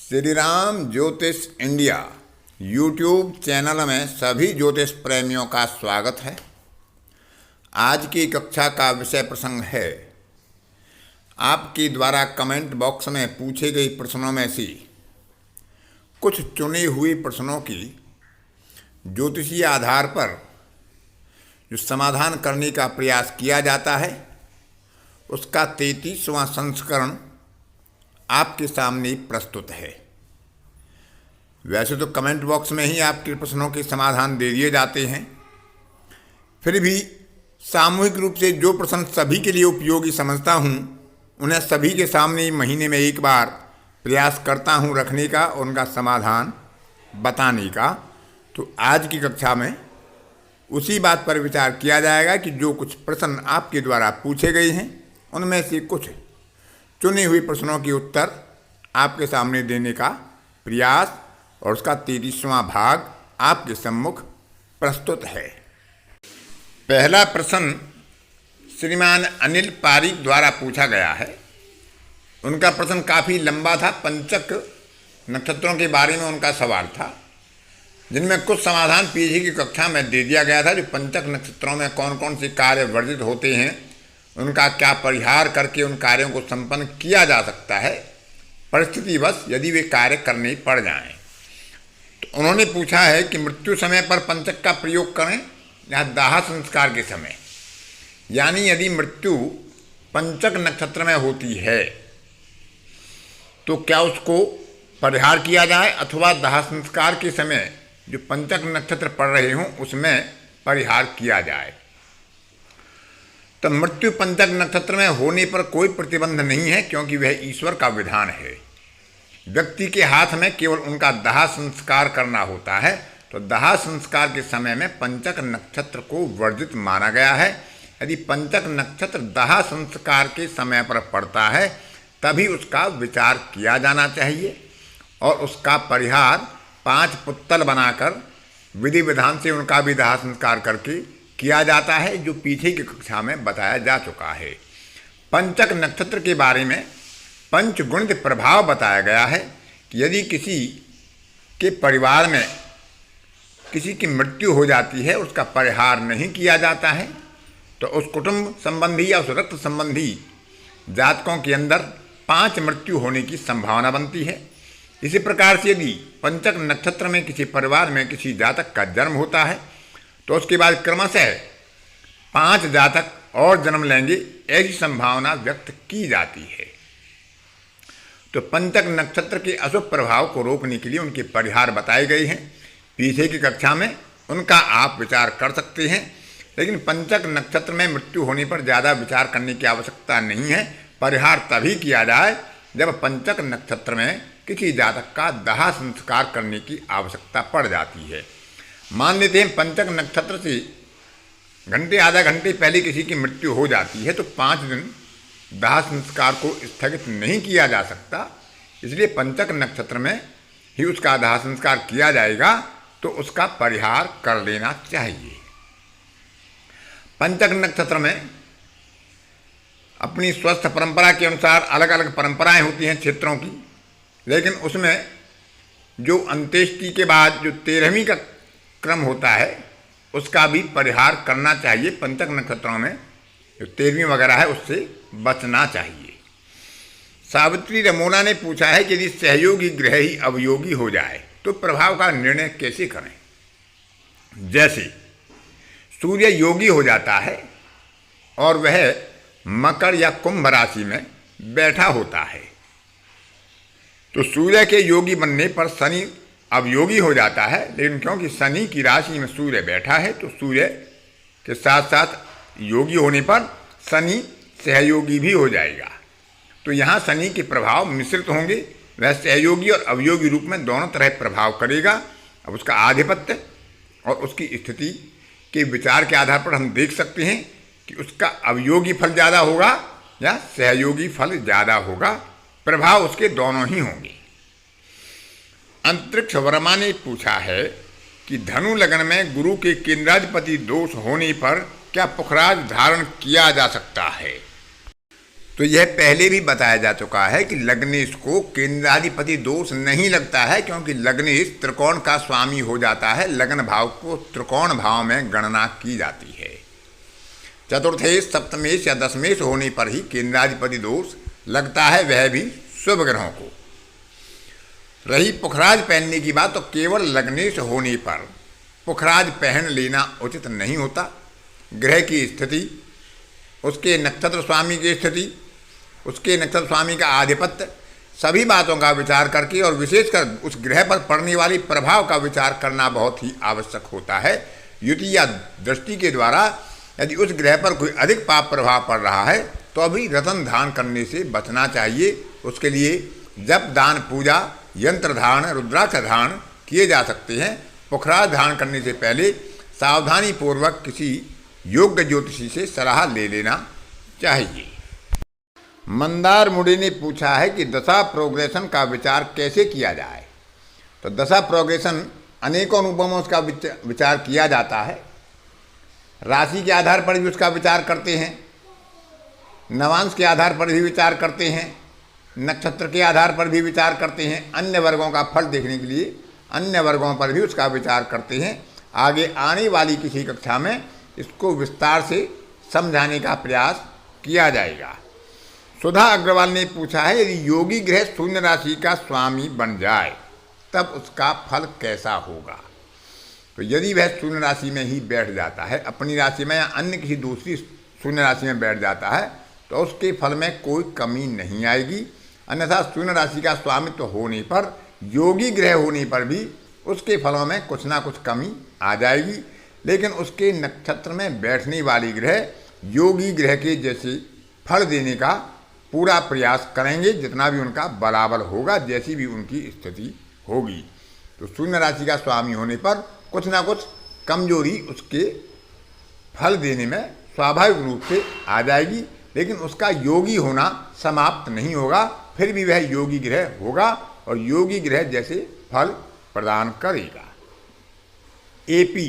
श्री राम ज्योतिष India YouTube channel में सभी ज्योतिष प्रेमियों का स्वागत है। आज की कक्षा का विषय प्रसंग है आपके द्वारा कमेंट बॉक्स में पूछे गए प्रश्नों में से कुछ चुने हुए प्रश्नों की ज्योतिषीय आधार पर जो समाधान करने का प्रयास किया जाता है उसका 33वां संस्करण आपके सामने प्रस्तुत है। वैसे तो कमेंट बॉक्स में ही आपके प्रश्नों के समाधान दे दिए जाते हैं, फिर भी सामूहिक रूप से जो प्रश्न सभी के लिए उपयोगी समझता हूँ उन्हें सभी के सामने महीने में एक बार प्रयास करता हूँ रखने का, उनका समाधान बताने का। तो आज की कक्षा में उसी बात पर विचार किया जाएगा कि जो कुछ प्रश्न आपके द्वारा पूछे गए हैं उनमें से कुछ चुने हुए प्रश्नों के उत्तर आपके सामने देने का प्रयास और उसका 33वां भाग आपके सम्मुख प्रस्तुत है। पहला प्रश्न श्रीमान अनिल पारीक द्वारा पूछा गया है। उनका प्रश्न काफ़ी लंबा था। पंचक नक्षत्रों के बारे में उनका सवाल था, जिनमें कुछ समाधान पीछे की कक्षा में दे दिया गया था। जो पंचक नक्षत्रों में कौन कौन से कार्य वर्जित होते हैं, उनका क्या परिहार करके उन कार्यों को संपन्न किया जा सकता है परिस्थितिवश यदि वे कार्य करने पड़ जाएं। तो उन्होंने पूछा है कि मृत्यु समय पर पंचक का प्रयोग करें या दाह संस्कार के समय, यानी यदि मृत्यु पंचक नक्षत्र में होती है तो क्या उसको परिहार किया जाए अथवा दाह संस्कार के समय जो पंचक नक्षत्र पड़ रहे हों उसमें परिहार किया जाए। तो मृत्यु पंचक नक्षत्र में होने पर कोई प्रतिबंध नहीं है, क्योंकि वह ईश्वर का विधान है। व्यक्ति के हाथ में केवल उनका दाह संस्कार करना होता है। तो दाह संस्कार के समय में पंचक नक्षत्र को वर्जित माना गया है। यदि पंचक नक्षत्र दाह संस्कार के समय पर पड़ता है तभी उसका विचार किया जाना चाहिए और उसका परिहार 5 पुत्तल बनाकर विधि विधान से उनका भी दाह संस्कार करके किया जाता है, जो पीछे की कक्षा में बताया जा चुका है। पंचक नक्षत्र के बारे में पंचगुणित प्रभाव बताया गया है कि यदि किसी के परिवार में किसी की मृत्यु हो जाती है, उसका परिहार नहीं किया जाता है, तो उस कुटुंब संबंधी या उस रक्त संबंधी जातकों के अंदर 5 मृत्यु होने की संभावना बनती है। इसी प्रकार से यदि पंचक नक्षत्र में किसी परिवार में किसी जातक का जन्म होता है तो उसके बाद क्रमशः 5 जातक और जन्म लेंगे, ऐसी संभावना व्यक्त की जाती है। तो पंचक नक्षत्र के अशुभ प्रभाव को रोकने के लिए उनके परिहार बताए गए हैं। पीछे की कक्षा में उनका आप विचार कर सकते हैं, लेकिन पंचक नक्षत्र में मृत्यु होने पर ज़्यादा विचार करने की आवश्यकता नहीं है। परिहार तभी किया जाए जब पंचक नक्षत्र में किसी जातक का दाह संस्कार करने की आवश्यकता पड़ जाती है। मान लेते हैं पंचक नक्षत्र से घंटे आधा घंटे पहले किसी की मृत्यु हो जाती है तो 5 दिन दाह संस्कार को स्थगित नहीं किया जा सकता, इसलिए पंचक नक्षत्र में ही उसका दाह संस्कार किया जाएगा, तो उसका परिहार कर लेना चाहिए। पंचक नक्षत्र में अपनी स्वस्थ परंपरा के अनुसार अलग अलग परंपराएं होती हैं क्षेत्रों की, लेकिन उसमें जो अंत्येष्टि के बाद जो 13वीं का क्रम होता है उसका भी परिहार करना चाहिए। पंचक नक्षत्रों में जो 13वीं वगैरह है उससे बचना चाहिए। सावित्री रमोना ने पूछा है कि यदि सहयोगी ग्रह ही अवयोगी हो जाए तो प्रभाव का निर्णय कैसे करें। जैसे सूर्य योगी हो जाता है और वह मकर या कुंभ राशि में बैठा होता है, तो सूर्य के योगी बनने पर शनि अवयोगी हो जाता है, लेकिन क्योंकि शनि की राशि में सूर्य बैठा है तो सूर्य के साथ साथ योगी होने पर शनि सहयोगी भी हो जाएगा। तो यहाँ शनि के प्रभाव मिश्रित होंगे, वह सहयोगी और अवयोगी रूप में दोनों तरह प्रभाव करेगा। अब उसका आधिपत्य और उसकी स्थिति के विचार के आधार पर हम देख सकते हैं कि उसका अवयोगी फल ज़्यादा होगा या सहयोगी फल ज़्यादा होगा। प्रभाव उसके दोनों ही होंगे। अंतरिक्ष वर्मा ने पूछा है कि धनु लग्न में गुरु के केंद्राधिपति दोष होने पर क्या पुखराज धारण किया जा सकता है। तो यह पहले भी बताया जा चुका है कि लग्नेश को केंद्राधिपति दोष नहीं लगता है, क्योंकि लग्नेश त्रिकोण का स्वामी हो जाता है। लग्न भाव को त्रिकोण भाव में गणना की जाती है। चतुर्थेश, सप्तमेश या दशमेश होने पर ही केंद्राधिपति दोष लगता है, वह भी शुभ ग्रहों को। रही पुखराज पहनने की बात, तो केवल लग्नेश होने पर पुखराज पहन लेना उचित नहीं होता। ग्रह की स्थिति, उसके नक्षत्र स्वामी की स्थिति, उसके नक्षत्र स्वामी का आधिपत्य, सभी बातों का विचार करके और विशेषकर उस ग्रह पर पड़ने वाली प्रभाव का विचार करना बहुत ही आवश्यक होता है। युति या दृष्टि के द्वारा यदि उस ग्रह पर कोई अधिक पाप प्रभाव पड़ रहा है तो अभी रतन धारण करने से बचना चाहिए। उसके लिए जप, दान, पूजा, यंत्र धारण, रुद्राक्ष धारण किए जा सकते हैं। पुखराज धारण करने से पहले सावधानी पूर्वक किसी योग्य ज्योतिषी से सलाह ले लेना चाहिए। मंदार मुड़े ने पूछा है कि दशा प्रोग्रेशन का विचार कैसे किया जाए। तो दशा प्रोग्रेशन अनेकों रूपों में उसका विचार किया जाता है। राशि के आधार पर भी उसका विचार करते हैं, नवांश के आधार पर भी विचार करते हैं, नक्षत्र के आधार पर भी विचार करते हैं। अन्य वर्गों का फल देखने के लिए अन्य वर्गों पर भी उसका विचार करते हैं। आगे आने वाली किसी कक्षा में इसको विस्तार से समझाने का प्रयास किया जाएगा। सुधा अग्रवाल ने पूछा है, यदि योगी ग्रह शून्य राशि का स्वामी बन जाए तब उसका फल कैसा होगा। तो यदि वह शून्य राशि में ही बैठ जाता है, अपनी राशि में या अन्य किसी दूसरी शून्य राशि में बैठ जाता है, तो उसके फल में कोई कमी नहीं आएगी। अन्यथा शून्य राशि का स्वामित्व होने पर, योगी ग्रह होने पर भी उसके फलों में कुछ ना कुछ कमी आ जाएगी। लेकिन उसके नक्षत्र में बैठने वाली ग्रह योगी ग्रह के जैसे फल देने का पूरा प्रयास करेंगे, जितना भी उनका बलाबल होगा, जैसी भी उनकी स्थिति होगी। तो शून्य राशि का स्वामी होने पर कुछ ना कुछ कमजोरी उसके फल देने में स्वाभाविक रूप से आ जाएगी, लेकिन उसका योगी होना समाप्त नहीं होगा। फिर भी वह योगी ग्रह होगा और योगी ग्रह जैसे फल प्रदान करेगा। एपी,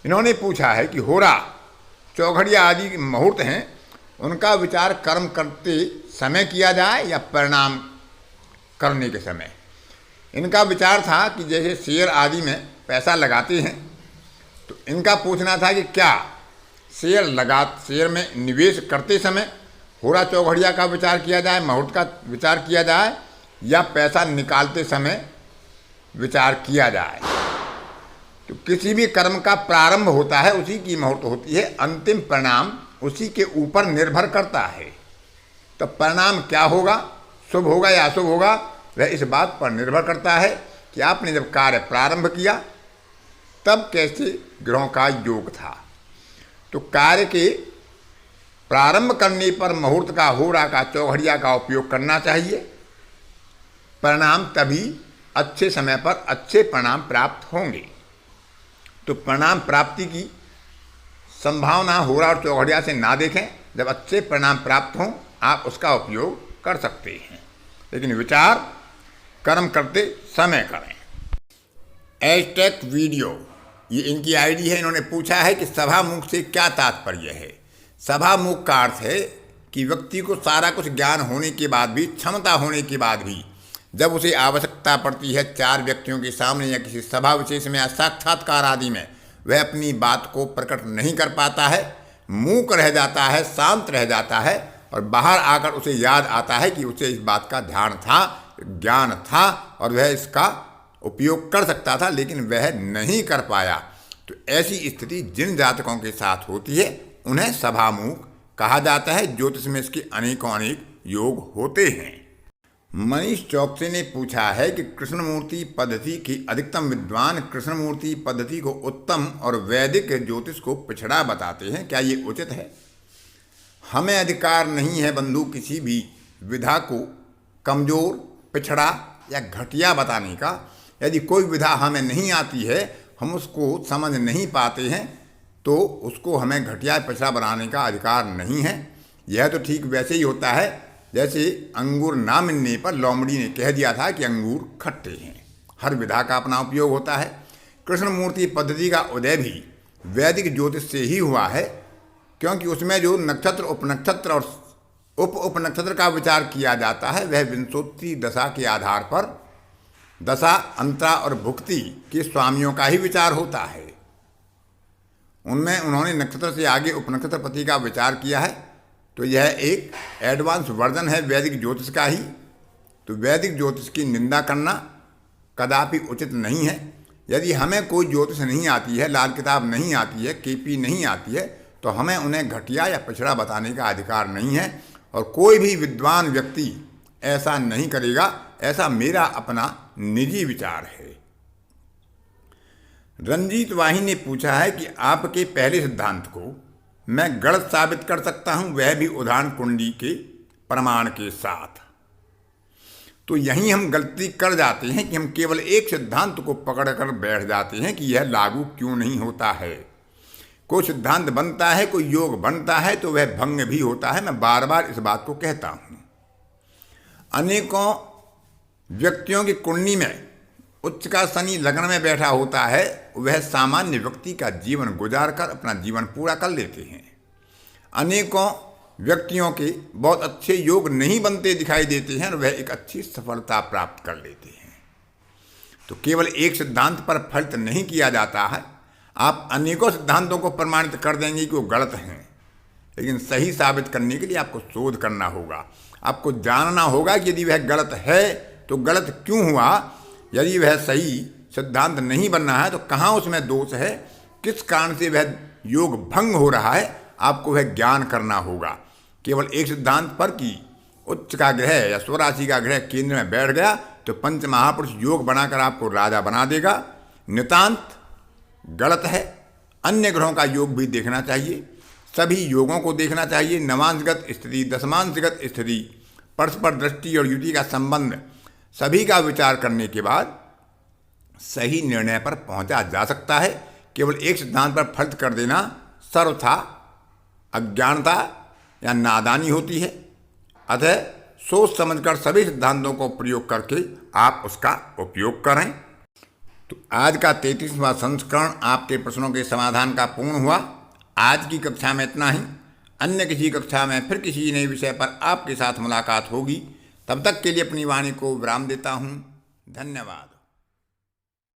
इन्होंने पूछा है कि होरा, चौघड़िया आदि मुहूर्त हैं, उनका विचार कर्म करते समय किया जाए या परिणाम करने के समय। इनका विचार था कि जैसे शेयर आदि में पैसा लगाते हैं, तो इनका पूछना था कि क्या शेयर में निवेश करते समय होरा चौघड़िया का विचार किया जाए, मुहूर्त का विचार किया जाए, या पैसा निकालते समय विचार किया जाए। तो किसी भी कर्म का प्रारंभ होता है, उसी की मुहूर्त होती है, अंतिम परिणाम उसी के ऊपर निर्भर करता है। तो परिणाम क्या होगा, शुभ होगा या अशुभ होगा, वह इस बात पर निर्भर करता है कि आपने जब कार्य प्रारंभ किया तब कैसे ग्रहों का योग था। तो कार्य के प्रारंभ करने पर मुहूर्त का, होरा का, चौघड़िया का उपयोग करना चाहिए। परिणाम तभी अच्छे समय पर अच्छे परिणाम प्राप्त होंगे। तो परिणाम प्राप्ति की संभावना होरा और चौघड़िया से ना देखें। जब अच्छे परिणाम प्राप्त हों आप उसका उपयोग कर सकते हैं, लेकिन विचार कर्म करते समय करें। एजटेक वीडियो, ये इनकी आईडी है। इन्होंने पूछा है कि सभामुख से क्या तात्पर्य है। सभामुख का अर्थ है कि व्यक्ति को सारा कुछ ज्ञान होने के बाद भी, क्षमता होने के बाद भी, जब उसे आवश्यकता पड़ती है चार व्यक्तियों के सामने या किसी सभा विशेष में या साक्षात्कार आदि में, वह अपनी बात को प्रकट नहीं कर पाता है, मूक रह जाता है, शांत रह जाता है, और बाहर आकर उसे याद आता है कि उसे इस बात का ध्यान था, ज्ञान था और वह इसका उपयोग कर सकता था, लेकिन वह नहीं कर पाया। तो ऐसी स्थिति जिन जातकों के साथ होती है उन्हें सभामुख कहा जाता है। ज्योतिष में इसके अनेकों अनेक योग होते हैं। मनीष चौकसे ने पूछा है कि कृष्णमूर्ति पद्धति की अधिकतम विद्वान कृष्णमूर्ति पद्धति को उत्तम और वैदिक ज्योतिष को पिछड़ा बताते हैं, क्या ये उचित है। हमें अधिकार नहीं है बंधु किसी भी विधा को कमजोर, पिछड़ा या घटिया बताने का। यदि कोई विधा हमें नहीं आती है, हम उसको समझ नहीं पाते हैं, तो उसको हमें घटिया पिछड़ा बनाने का अधिकार नहीं है। यह तो ठीक वैसे ही होता है जैसे अंगूर ना मिलने पर लोमड़ी ने कह दिया था कि अंगूर खट्टे हैं। हर विधा का अपना उपयोग होता है। कृष्णमूर्ति पद्धति का उदय भी वैदिक ज्योतिष से ही हुआ है, क्योंकि उसमें जो नक्षत्र, उपनक्षत्र और उप नक्षत्र का विचार किया जाता है वह विंशोत्तरी दशा के आधार पर दशा, अंतरा और भुक्ति के स्वामियों का ही विचार होता है। उनमें उन्होंने नक्षत्र से आगे उपनक्षत्रपति का विचार किया है, तो यह एक एडवांस वर्जन है वैदिक ज्योतिष का ही। तो वैदिक ज्योतिष की निंदा करना कदापि उचित नहीं है। यदि हमें कोई ज्योतिष नहीं आती है, लाल किताब नहीं आती है, केपी नहीं आती है, तो हमें उन्हें घटिया या पिछड़ा बताने का अधिकार नहीं है, और कोई भी विद्वान व्यक्ति ऐसा नहीं करेगा। ऐसा मेरा अपना निजी विचार है। रंजीत वाही ने पूछा है कि आपके पहले सिद्धांत को मैं गलत साबित कर सकता हूं, वह भी उदाहरण कुंडली के प्रमाण के साथ। तो यहीं हम गलती कर जाते हैं कि हम केवल एक सिद्धांत को पकड़कर बैठ जाते हैं कि यह लागू क्यों नहीं होता है। कोई सिद्धांत बनता है, कोई योग बनता है, तो वह भंग भी होता है। मैं बार बार इस बात को कहता हूं। अनेकों व्यक्तियों की कुंडली में उच्च का शनि लग्न में बैठा होता है, वह सामान्य व्यक्ति का जीवन गुजार कर अपना जीवन पूरा कर लेते हैं। अनेकों व्यक्तियों के बहुत अच्छे योग नहीं बनते दिखाई देते हैं और वह एक अच्छी सफलता प्राप्त कर लेते हैं। तो केवल एक सिद्धांत पर फलित नहीं किया जाता है। आप अनेकों सिद्धांतों को प्रमाणित कर देंगे कि वो गलत हैं, लेकिन सही साबित करने के लिए आपको शोध करना होगा। आपको जानना होगा कि यदि वह गलत है तो गलत क्यों हुआ, यदि वह सही सिद्धांत नहीं बनना है तो कहाँ उसमें दोष है, किस कारण से वह योग भंग हो रहा है, आपको वह ज्ञान करना होगा। केवल एक सिद्धांत पर कि उच्च का ग्रह या स्वराशि का ग्रह केंद्र में बैठ गया तो पंच महापुरुष योग बनाकर आपको राजा बना देगा, नितांत गलत है। अन्य ग्रहों का योग भी देखना चाहिए, सभी योगों को देखना चाहिए। नवांशगत स्थिति, दशमांशगत स्थिति, परस्पर दृष्टि और युति का संबंध, सभी का विचार करने के बाद सही निर्णय पर पहुंचा जा सकता है। केवल एक सिद्धांत पर फलित कर देना सर्वथा अज्ञानता या नादानी होती है। अतः सोच समझकर सभी सिद्धांतों को प्रयोग करके आप उसका उपयोग करें। तो आज का 33वां संस्करण आपके प्रश्नों के समाधान का पूर्ण हुआ। आज की कक्षा में इतना ही। अन्य किसी कक्षा में फिर किसी नए विषय पर आपके साथ मुलाकात होगी। तब तक के लिए अपनी वाणी को विराम देता हूँ। धन्यवाद।